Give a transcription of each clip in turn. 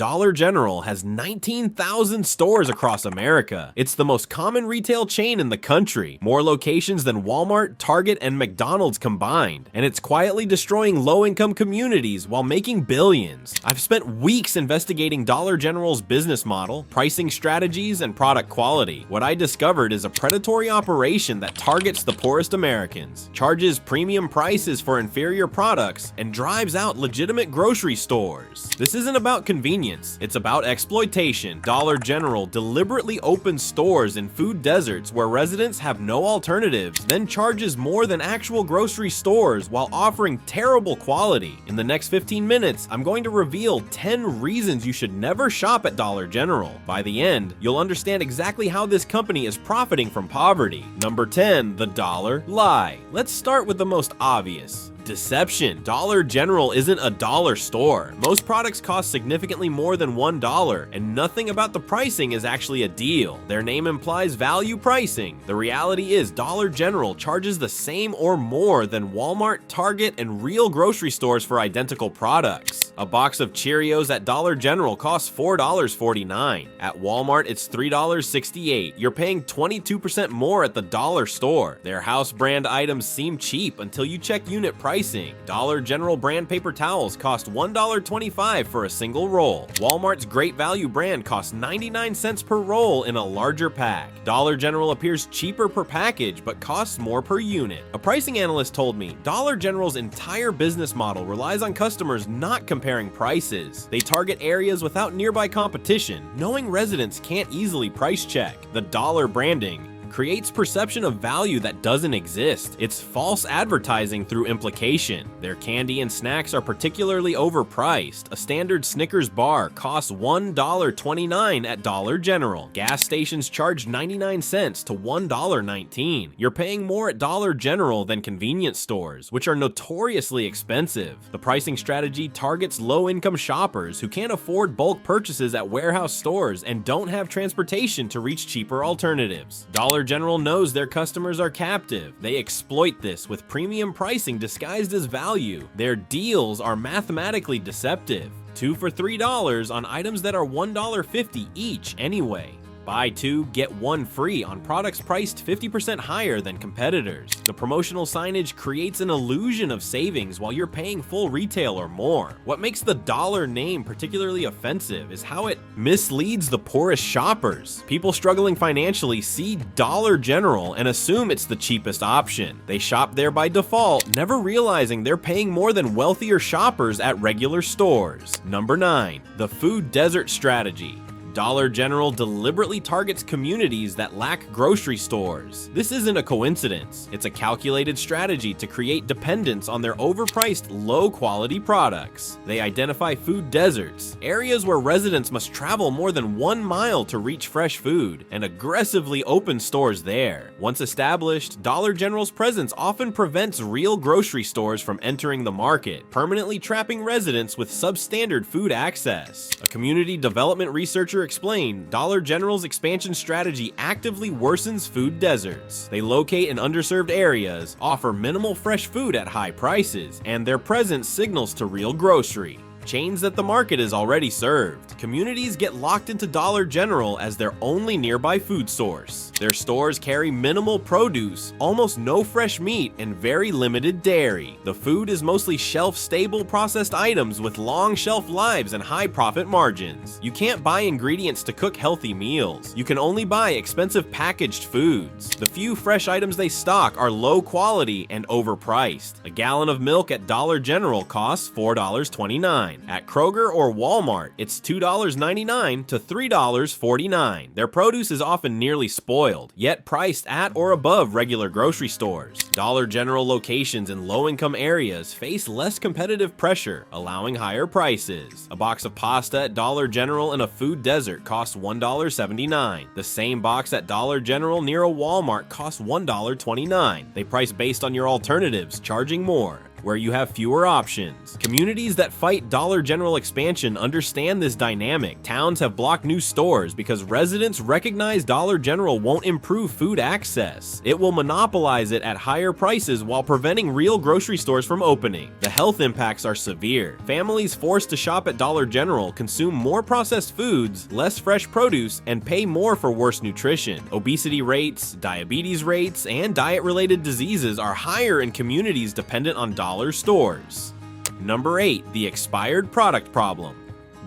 Dollar General has 19,000 stores across America. It's the most common retail chain in the country, more locations than Walmart, Target, and McDonald's combined, and it's quietly destroying low-income communities while making billions. I've spent weeks investigating Dollar General's business model, pricing strategies, and product quality. What I discovered is a predatory operation that targets the poorest Americans, charges premium prices for inferior products, and drives out legitimate grocery stores. This isn't about convenience, it's about exploitation. Dollar General deliberately opens stores in food deserts where residents have no alternatives, then charges more than actual grocery stores while offering terrible quality. In the next 15 minutes, I'm going to reveal 10 reasons you should never shop at Dollar General. By the end, you'll understand exactly how this company is profiting from poverty. Number 10, the dollar lie. Let's start with the most obvious. Deception. Dollar General isn't a dollar store. Most products cost significantly more than $1, and nothing about the pricing is actually a deal. Their name implies value pricing. The reality is Dollar General charges the same or more than Walmart, Target, and real grocery stores for identical products. A box of Cheerios at Dollar General costs $4.49. At Walmart, it's $3.68. You're paying 22% more at the dollar store. Their house brand items seem cheap until you check unit pricing. Dollar General brand paper towels cost $1.25 for a single roll. Walmart's Great Value brand costs 99 cents per roll in a larger pack. Dollar General appears cheaper per package but costs more per unit. A pricing analyst told me Dollar General's entire business model relies on customers not comparing prices. They target areas without nearby competition, knowing residents can't easily price check. The dollar branding creates perception of value that doesn't exist. It's false advertising through implication. Their candy and snacks are particularly overpriced. A standard Snickers bar costs $1.29 at Dollar General. Gas stations charge 99 cents to $1.19. You're paying more at Dollar General than convenience stores, which are notoriously expensive. The pricing strategy targets low-income shoppers who can't afford bulk purchases at warehouse stores and don't have transportation to reach cheaper alternatives. Dollar General knows their customers are captive. They exploit this with premium pricing disguised as value. Their deals are mathematically deceptive. 2 for $3 on items that are $1.50 each anyway. Buy 2, get 1 free on products priced 50% higher than competitors. The promotional signage creates an illusion of savings while you're paying full retail or more. What makes the dollar name particularly offensive is how it misleads the poorest shoppers. People struggling financially see Dollar General and assume it's the cheapest option. They shop there by default, never realizing they're paying more than wealthier shoppers at regular stores. Number 9, the food desert strategy. Dollar General deliberately targets communities that lack grocery stores. This isn't a coincidence. It's a calculated strategy to create dependence on their overpriced, low-quality products. They identify food deserts, areas where residents must travel more than 1 mile to reach fresh food, and aggressively open stores there. Once established, Dollar General's presence often prevents real grocery stores from entering the market, permanently trapping residents with substandard food access. A community development researcher explained, Dollar General's expansion strategy actively worsens food deserts. They locate in underserved areas, offer minimal fresh food at high prices, and their presence signals to real grocery chains that the market is already served. Communities get locked into Dollar General as their only nearby food source. Their stores carry minimal produce, almost no fresh meat, and very limited dairy. The food is mostly shelf-stable processed items with long shelf lives and high profit margins. You can't buy ingredients to cook healthy meals. You can only buy expensive packaged foods. The few fresh items they stock are low quality and overpriced. A gallon of milk at Dollar General costs $4.29. At Kroger or Walmart, it's $2.99 to $3.49. Their produce is often nearly spoiled, yet priced at or above regular grocery stores. Dollar General locations in low-income areas face less competitive pressure, allowing higher prices. A box of pasta at Dollar General in a food desert costs $1.79. The same box at Dollar General near a Walmart costs $1.29. They price based on your alternatives, charging more. where you have fewer options. Communities that fight Dollar General expansion understand this dynamic. Towns have blocked new stores because residents recognize Dollar General won't improve food access. It will monopolize it at higher prices while preventing real grocery stores from opening. The health impacts are severe. Families forced to shop at Dollar General consume more processed foods, less fresh produce, and pay more for worse nutrition. Obesity rates, diabetes rates, and diet-related diseases are higher in communities dependent on dollar stores. Number 8. The expired product problem.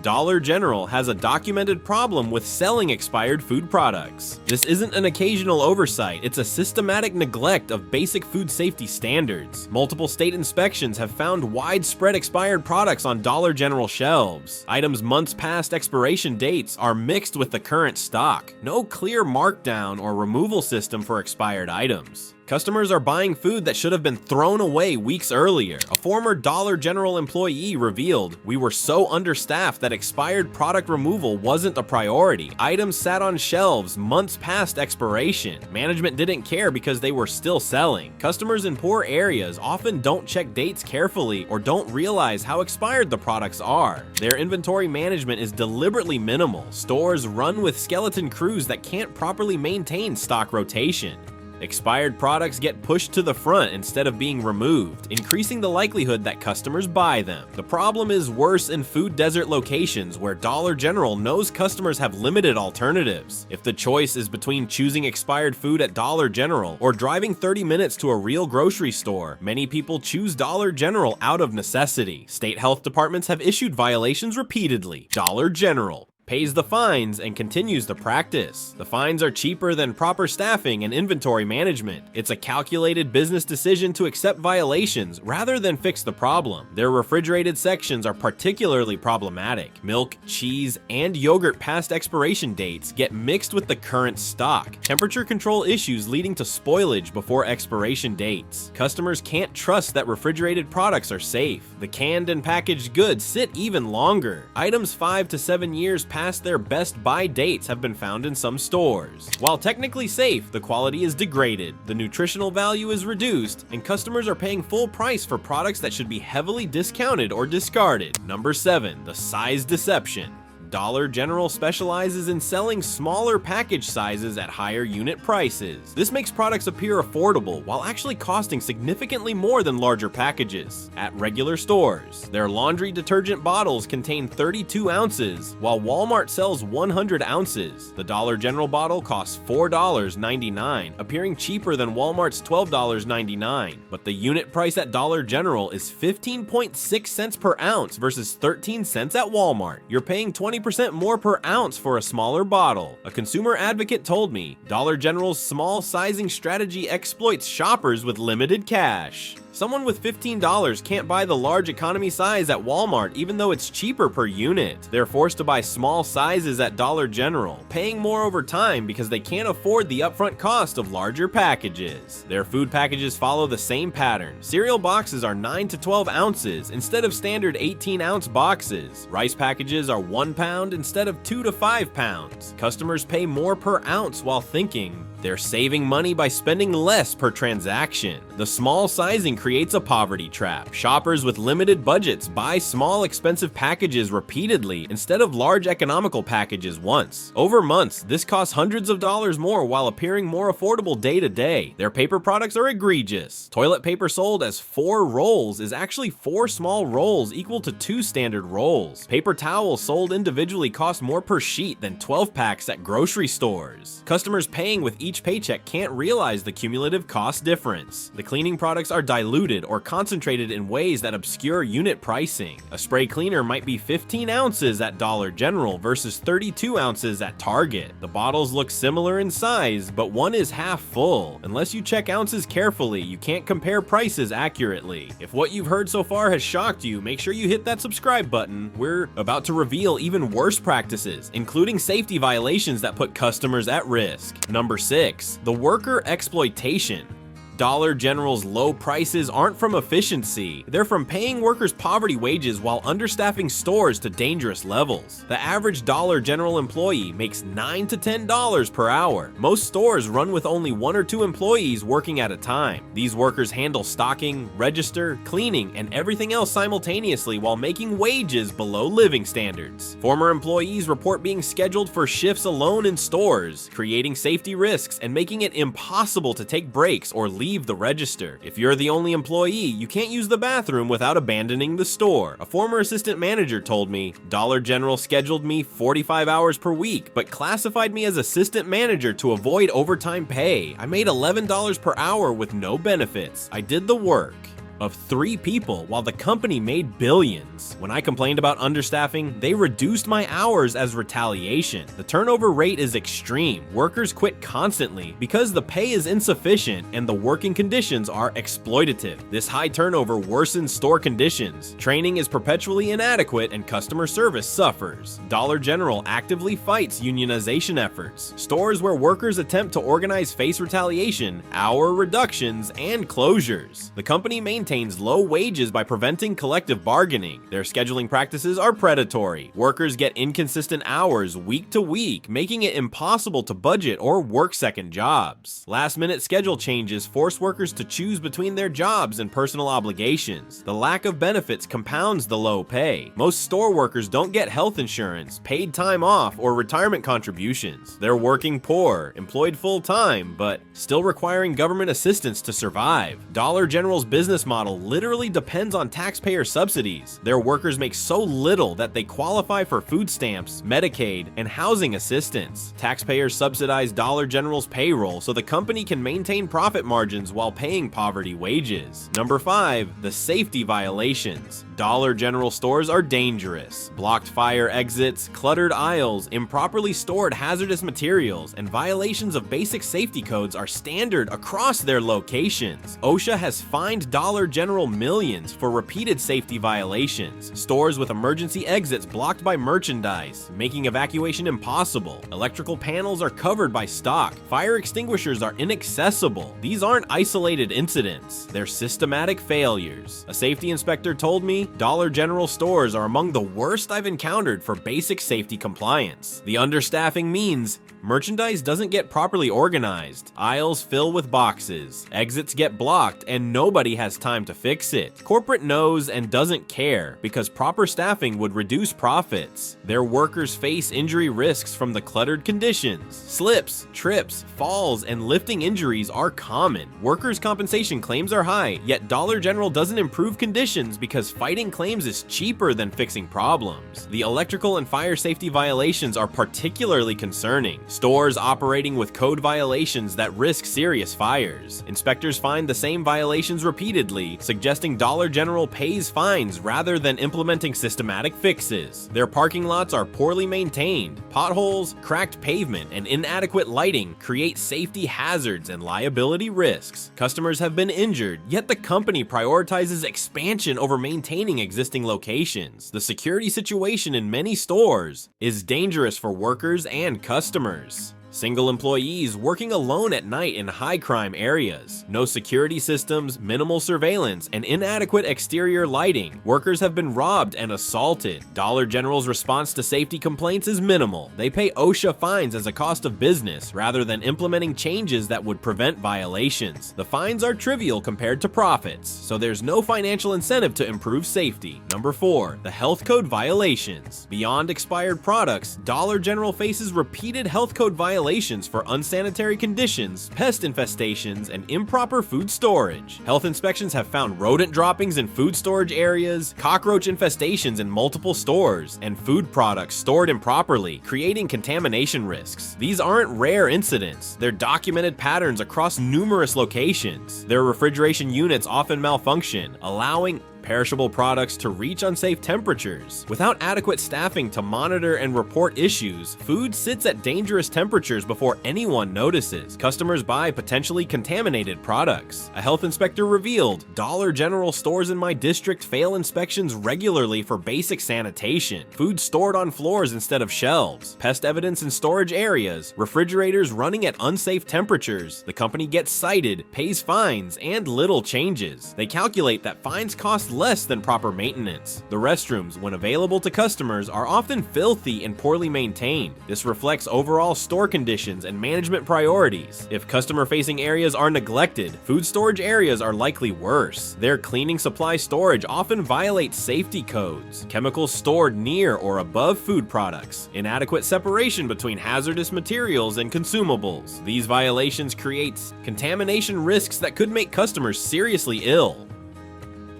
Dollar General has a documented problem with selling expired food products. This isn't an occasional oversight, it's a systematic neglect of basic food safety standards. Multiple state inspections have found widespread expired products on Dollar General shelves. Items months past expiration dates are mixed with the current stock. No clear markdown or removal system for expired items. Customers are buying food that should have been thrown away weeks earlier. A former Dollar General employee revealed, "We were so understaffed that expired product removal wasn't a priority. Items sat on shelves months past expiration. Management didn't care because they were still selling." Customers in poor areas often don't check dates carefully or don't realize how expired the products are. Their inventory management is deliberately minimal. Stores run with skeleton crews that can't properly maintain stock rotation. Expired products get pushed to the front instead of being removed, increasing the likelihood that customers buy them. The problem is worse in food desert locations where Dollar General knows customers have limited alternatives. If the choice is between choosing expired food at Dollar General or driving 30 minutes to a real grocery store, many people choose Dollar General out of necessity. State health departments have issued violations repeatedly. Dollar General pays the fines and continues the practice. The fines are cheaper than proper staffing and inventory management. It's a calculated business decision to accept violations rather than fix the problem. Their refrigerated sections are particularly problematic. Milk, cheese, and yogurt past expiration dates get mixed with the current stock. Temperature control issues leading to spoilage before expiration dates. Customers can't trust that refrigerated products are safe. The canned and packaged goods sit even longer. Items 5 to 7 years past their best buy dates have been found in some stores. While technically safe, the quality is degraded, the nutritional value is reduced, and customers are paying full price for products that should be heavily discounted or discarded. Number 7. The size deception. Dollar General specializes in selling smaller package sizes at higher unit prices. This makes products appear affordable while actually costing significantly more than larger packages. At regular stores, their laundry detergent bottles contain 32 ounces, while Walmart sells 100 ounces. The Dollar General bottle costs $4.99, appearing cheaper than Walmart's $12.99, but the unit price at Dollar General is 15.6 cents per ounce versus 13 cents at Walmart. You're paying 20% more per ounce for a smaller bottle. A consumer advocate told me, Dollar General's small sizing strategy exploits shoppers with limited cash. Someone with $15 can't buy the large economy size at Walmart even though it's cheaper per unit. They're forced to buy small sizes at Dollar General, paying more over time because they can't afford the upfront cost of larger packages. Their food packages follow the same pattern. Cereal boxes are 9 to 12 ounces instead of standard 18-ounce boxes. Rice packages are 1 pound instead of 2 to 5 pounds. Customers pay more per ounce while thinking they're saving money by spending less per transaction. The small sizing creates a poverty trap. Shoppers with limited budgets buy small, expensive packages repeatedly instead of large, economical packages once. Over months, this costs hundreds of dollars more while appearing more affordable day to day. Their paper products are egregious. Toilet paper sold as 4 rolls is actually 4 small rolls equal to 2 standard rolls. Paper towels sold individually cost more per sheet than 12 packs at grocery stores. Customers paying with each paycheck can't realize the cumulative cost difference. The cleaning products are diluted or concentrated in ways that obscure unit pricing. A spray cleaner might be 15 ounces at Dollar General versus 32 ounces at Target. The bottles look similar in size, but one is half full. Unless you check ounces carefully, you can't compare prices accurately. If what you've heard so far has shocked you, make sure you hit that subscribe button. We're about to reveal even worse practices, including safety violations that put customers at risk. Number 6. The worker exploitation. Dollar General's low prices aren't from efficiency, they're from paying workers poverty wages while understaffing stores to dangerous levels. The average Dollar General employee makes $9 to $10 per hour. Most stores run with only 1 or 2 employees working at a time. These workers handle stocking, register, cleaning, and everything else simultaneously while making wages below living standards. Former employees report being scheduled for shifts alone in stores, creating safety risks and making it impossible to take breaks or leave the register. If you're the only employee, you can't use the bathroom without abandoning the store. A former assistant manager told me, Dollar General scheduled me 45 hours per week, but classified me as assistant manager to avoid overtime pay. I made $11 per hour with no benefits. I did the work of 3 people while the company made billions. When I complained about understaffing, they reduced my hours as retaliation. The turnover rate is extreme. Workers quit constantly because the pay is insufficient and the working conditions are exploitative. This high turnover worsens store conditions. Training is perpetually inadequate and customer service suffers. Dollar General actively fights unionization efforts. Stores where workers attempt to organize face retaliation, hour reductions, and closures. The company maintains low wages by preventing collective bargaining. Their scheduling practices are predatory. Workers get inconsistent hours week to week, making it impossible to budget or work second jobs. Last-minute schedule changes force workers to choose between their jobs and personal obligations. The lack of benefits compounds the low pay. Most store workers don't get health insurance, paid time off, or retirement contributions. They're working poor, employed full-time, but still requiring government assistance to survive. Dollar General's business model literally depends on taxpayer subsidies. Their workers make so little that they qualify for food stamps, Medicaid, and housing assistance. Taxpayers subsidize Dollar General's payroll so the company can maintain profit margins while paying poverty wages. Number 5, the safety violations. Dollar General stores are dangerous. Blocked fire exits, cluttered aisles, improperly stored hazardous materials, and violations of basic safety codes are standard across their locations. OSHA has fined Dollar General millions for repeated safety violations. Stores with emergency exits blocked by merchandise, making evacuation impossible. Electrical panels are covered by stock. Fire extinguishers are inaccessible. These aren't isolated incidents, they're systematic failures. A safety inspector told me Dollar General stores are among the worst I've encountered for basic safety compliance. The understaffing means merchandise doesn't get properly organized, aisles fill with boxes, exits get blocked, and nobody has time to fix it. Corporate knows and doesn't care because proper staffing would reduce profits. Their workers face injury risks from the cluttered conditions. Slips, trips, falls, and lifting injuries are common. Workers' compensation claims are high, yet Dollar General doesn't improve conditions because fighting claims is cheaper than fixing problems. The electrical and fire safety violations are particularly concerning. Stores operating with code violations that risk serious fires. Inspectors find the same violations repeatedly, suggesting Dollar General pays fines rather than implementing systematic fixes. Their parking lots are poorly maintained. Potholes, cracked pavement, and inadequate lighting create safety hazards and liability risks. Customers have been injured, yet the company prioritizes expansion over maintaining existing locations. The security situation in many stores is dangerous for workers and customers. Single employees working alone at night in high-crime areas. No security systems, minimal surveillance, and inadequate exterior lighting. Workers have been robbed and assaulted. Dollar General's response to safety complaints is minimal. They pay OSHA fines as a cost of business rather than implementing changes that would prevent violations. The fines are trivial compared to profits, so there's no financial incentive to improve safety. Number 4, the health code violations. Beyond expired products, Dollar General faces repeated health code violations for unsanitary conditions, pest infestations, and improper food storage. Health inspections have found rodent droppings in food storage areas, cockroach infestations in multiple stores, and food products stored improperly, creating contamination risks. These aren't rare incidents, they're documented patterns across numerous locations. Their refrigeration units often malfunction, allowing perishable products to reach unsafe temperatures. Without adequate staffing to monitor and report issues, food sits at dangerous temperatures before anyone notices. Customers buy potentially contaminated products. A health inspector revealed, Dollar General stores in my district fail inspections regularly for basic sanitation. Food stored on floors instead of shelves. Pest evidence in storage areas. Refrigerators running at unsafe temperatures. The company gets cited, pays fines, and little changes. They calculate that fines cost less than proper maintenance. The restrooms, when available to customers, are often filthy and poorly maintained. This reflects overall store conditions and management priorities. If customer-facing areas are neglected, food storage areas are likely worse. Their cleaning supply storage often violates safety codes. Chemicals stored near or above food products. Inadequate separation between hazardous materials and consumables. These violations create contamination risks that could make customers seriously ill.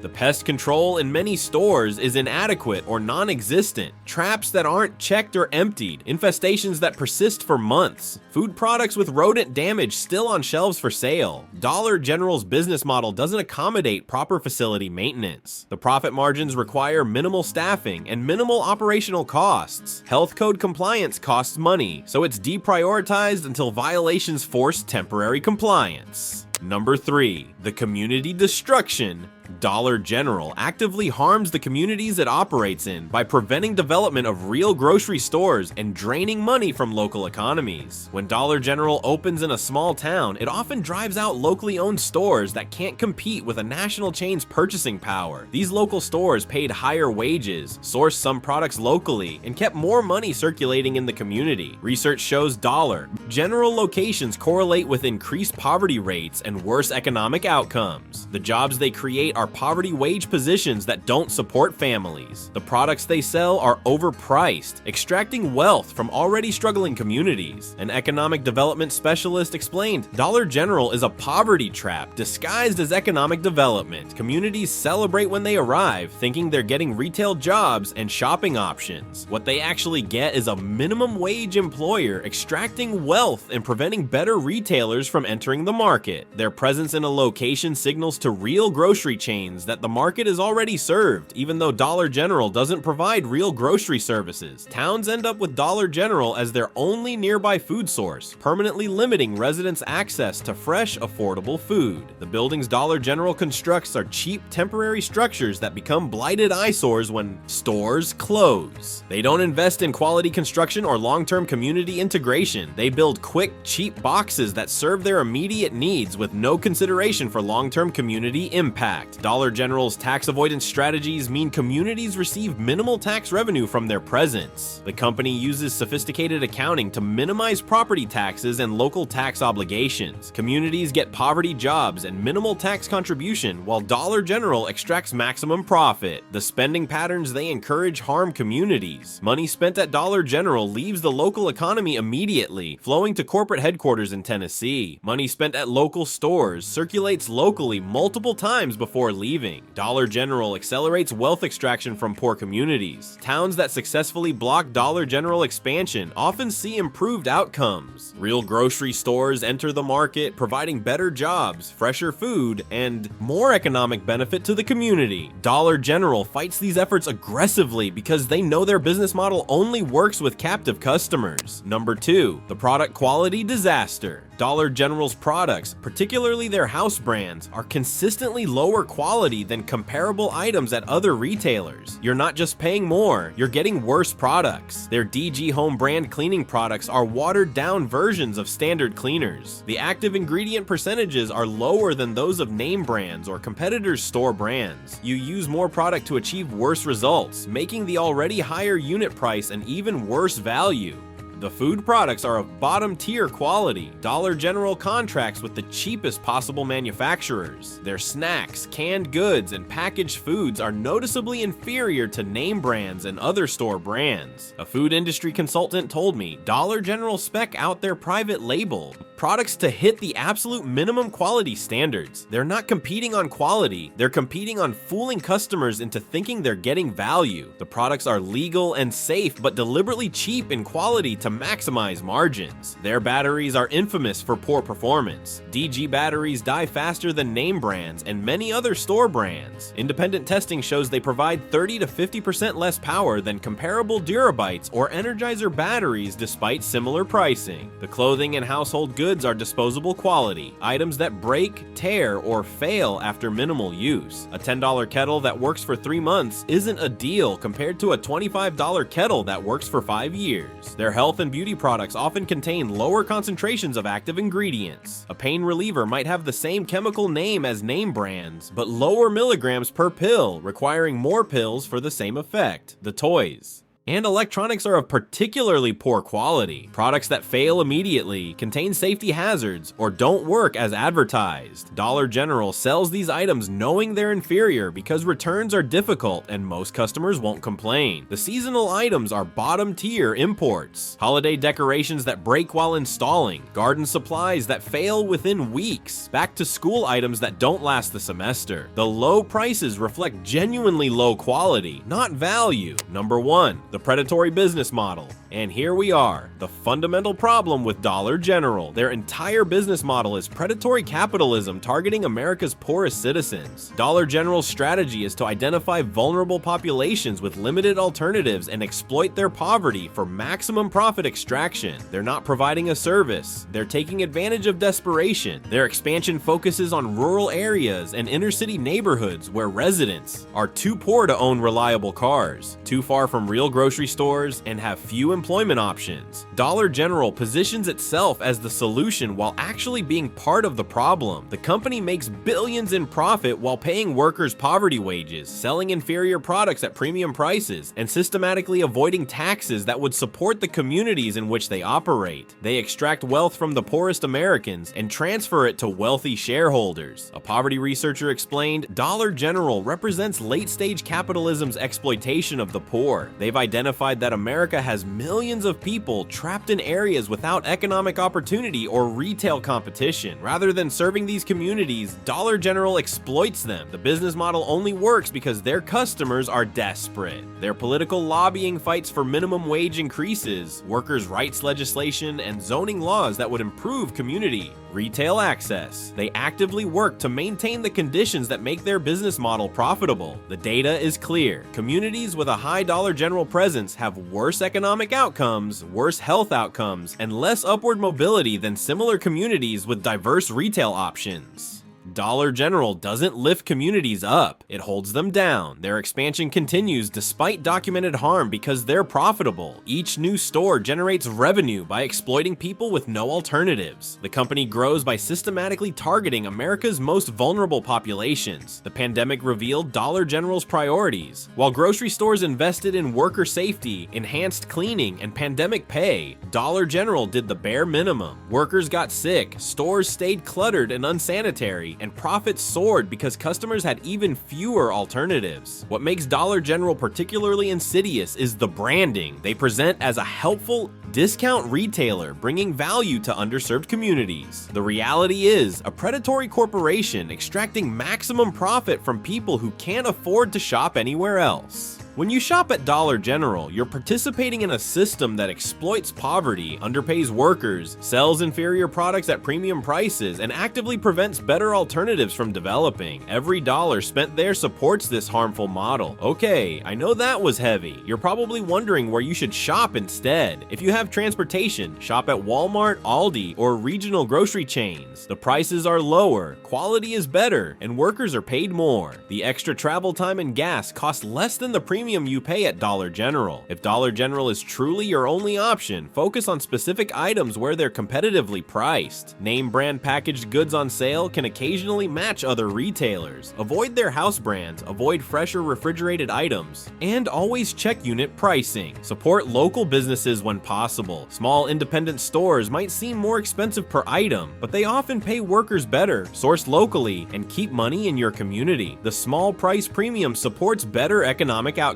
The pest control in many stores is inadequate or non-existent. Traps that aren't checked or emptied. Infestations that persist for months. Food products with rodent damage still on shelves for sale. Dollar General's business model doesn't accommodate proper facility maintenance. The profit margins require minimal staffing and minimal operational costs. Health code compliance costs money, so it's deprioritized until violations force temporary compliance. Number 3. The community destruction. Dollar General actively harms the communities it operates in by preventing development of real grocery stores and draining money from local economies. When Dollar General opens in a small town, it often drives out locally owned stores that can't compete with a national chain's purchasing power. These local stores paid higher wages, sourced some products locally, and kept more money circulating in the community. Research shows Dollar General locations correlate with increased poverty rates and worse economic outcomes. The jobs they create are poverty wage positions that don't support families. The products they sell are overpriced, extracting wealth from already struggling communities. An economic development specialist explained, Dollar General is a poverty trap disguised as economic development. Communities celebrate when they arrive, thinking they're getting retail jobs and shopping options. What they actually get is a minimum wage employer extracting wealth and preventing better retailers from entering the market. Their presence in a location signals to real grocery chains that the market is already served, even though Dollar General doesn't provide real grocery services. Towns end up with Dollar General as their only nearby food source, permanently limiting residents' access to fresh, affordable food. The buildings Dollar General constructs are cheap, temporary structures that become blighted eyesores when stores close. They don't invest in quality construction or long-term community integration. They build quick, cheap boxes that serve their immediate needs with no consideration for long-term community impact. Dollar General's tax avoidance strategies mean communities receive minimal tax revenue from their presence. The company uses sophisticated accounting to minimize property taxes and local tax obligations. Communities get poverty jobs and minimal tax contribution, while Dollar General extracts maximum profit. The spending patterns they encourage harm communities. Money spent at Dollar General leaves the local economy immediately, flowing to corporate headquarters in Tennessee. Money spent at local stores circulates locally multiple times before leaving. Dollar General accelerates wealth extraction from poor communities. Towns that successfully block Dollar General expansion often see improved outcomes. Real grocery stores enter the market, providing better jobs, fresher food, and more economic benefit to the community. Dollar General fights these efforts aggressively because they know their business model only works with captive customers. Number 2, the product quality disaster. Dollar General's products, particularly their house brands, are consistently lower quality than comparable items at other retailers. You're not just paying more, you're getting worse products. Their DG Home brand cleaning products are watered-down versions of standard cleaners. The active ingredient percentages are lower than those of name brands or competitors' store brands. You use more product to achieve worse results, making the already higher unit price an even worse value. The food products are of bottom-tier quality. Dollar General contracts with the cheapest possible manufacturers. Their snacks, canned goods, and packaged foods are noticeably inferior to name brands and other store brands. A food industry consultant told me Dollar General spec out their private label products to hit the absolute minimum quality standards. They're not competing on quality, they're competing on fooling customers into thinking they're getting value. The products are legal and safe, but deliberately cheap in quality to maximize margins. Their batteries are infamous for poor performance. DG batteries die faster than name brands and many other store brands. Independent testing shows they provide 30 to 50% less power than comparable Durabytes or Energizer batteries despite similar pricing. The clothing and household goods are disposable quality, items that break, tear, or fail after minimal use. A $10 kettle that works for 3 months isn't a deal compared to a $25 kettle that works for 5 years. Their health and beauty products often contain lower concentrations of active ingredients. A pain reliever might have the same chemical name as name brands, but lower milligrams per pill, requiring more pills for the same effect. The toys and electronics are of particularly poor quality. Products that fail immediately, contain safety hazards, or don't work as advertised. Dollar General sells these items knowing they're inferior because returns are difficult and most customers won't complain. The seasonal items are bottom-tier imports. Holiday decorations that break while installing. Garden supplies that fail within weeks. Back-to-school items that don't last the semester. The low prices reflect genuinely low quality, not value. Number 1. The predatory business model. And here we are, the fundamental problem with Dollar General. Their entire business model is predatory capitalism targeting America's poorest citizens. Dollar General's strategy is to identify vulnerable populations with limited alternatives and exploit their poverty for maximum profit extraction. They're not providing a service. They're taking advantage of desperation. Their expansion focuses on rural areas and inner-city neighborhoods where residents are too poor to own reliable cars, too far from real grocery stores, and have few employment options. Dollar General positions itself as the solution while actually being part of the problem. The company makes billions in profit while paying workers poverty wages, selling inferior products at premium prices, and systematically avoiding taxes that would support the communities in which they operate. They extract wealth from the poorest Americans and transfer it to wealthy shareholders. A poverty researcher explained, Dollar General represents late-stage capitalism's exploitation of the poor. They've identified that America has millions of people trapped in areas without economic opportunity or retail competition. Rather than serving these communities, Dollar General exploits them. The business model only works because their customers are desperate. Their political lobbying fights for minimum wage increases, workers' rights legislation, and zoning laws that would improve community retail access. They actively work to maintain the conditions that make their business model profitable. The data is clear. Communities with a high Dollar General presence have worse economic outcomes, worse health outcomes, and less upward mobility than similar communities with diverse retail options. Dollar General doesn't lift communities up, it holds them down. Their expansion continues despite documented harm because they're profitable. Each new store generates revenue by exploiting people with no alternatives. The company grows by systematically targeting America's most vulnerable populations. The pandemic revealed Dollar General's priorities. While grocery stores invested in worker safety, enhanced cleaning, and pandemic pay, Dollar General did the bare minimum. Workers got sick, stores stayed cluttered and unsanitary, and profits soared because customers had even fewer alternatives. What makes Dollar General particularly insidious is the branding. They present as a helpful discount retailer bringing value to underserved communities. The reality is a predatory corporation extracting maximum profit from people who can't afford to shop anywhere else. When you shop at Dollar General, you're participating in a system that exploits poverty, underpays workers, sells inferior products at premium prices, and actively prevents better alternatives from developing. Every dollar spent there supports this harmful model. Okay, I know that was heavy. You're probably wondering where you should shop instead. If you have transportation, shop at Walmart, Aldi, or regional grocery chains. The prices are lower, quality is better, and workers are paid more. The extra travel time and gas cost less than the premium you pay at Dollar General. If Dollar General is truly your only option, focus on specific items where they're competitively priced. Name brand packaged goods on sale can occasionally match other retailers. Avoid their house brands, avoid fresh or refrigerated items, and always check unit pricing. Support local businesses when possible. Small independent stores might seem more expensive per item, but they often pay workers better, source locally, and keep money in your community. The small price premium supports better economic outcomes.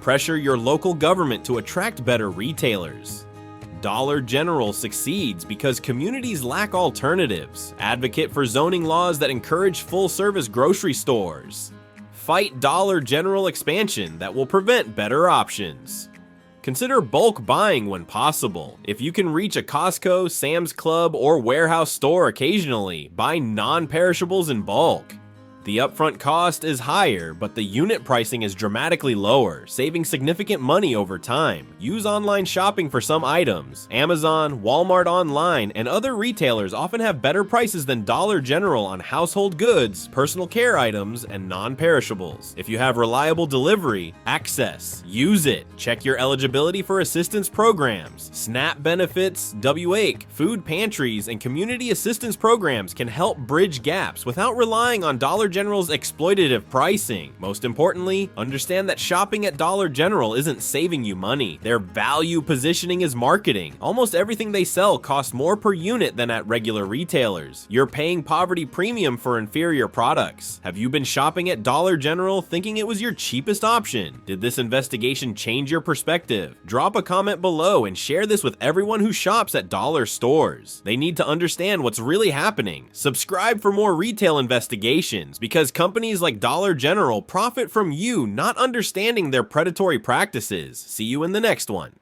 Pressure your local government to attract better retailers. Dollar General succeeds because communities lack alternatives. Advocate for zoning laws that encourage full-service grocery stores. Fight Dollar General expansion that will prevent better options. Consider bulk buying when possible. If you can reach a Costco, Sam's Club, or warehouse store occasionally, buy non-perishables in bulk. The upfront cost is higher, but the unit pricing is dramatically lower, saving significant money over time. Use online shopping for some items. Amazon, Walmart Online, and other retailers often have better prices than Dollar General on household goods, personal care items, and non-perishables. If you have reliable delivery, access, use it. Check your eligibility for assistance programs. SNAP benefits, WAIC, food pantries, and community assistance programs can help bridge gaps without relying on Dollar General's exploitative pricing. Most importantly, understand that shopping at Dollar General isn't saving you money. Their value positioning is marketing. Almost everything they sell costs more per unit than at regular retailers. You're paying poverty premium for inferior products. Have you been shopping at Dollar General thinking it was your cheapest option? Did this investigation change your perspective? Drop a comment below and share this with everyone who shops at dollar stores. They need to understand what's really happening. Subscribe for more retail investigations, because companies like Dollar General profit from you not understanding their predatory practices. See you in the next one.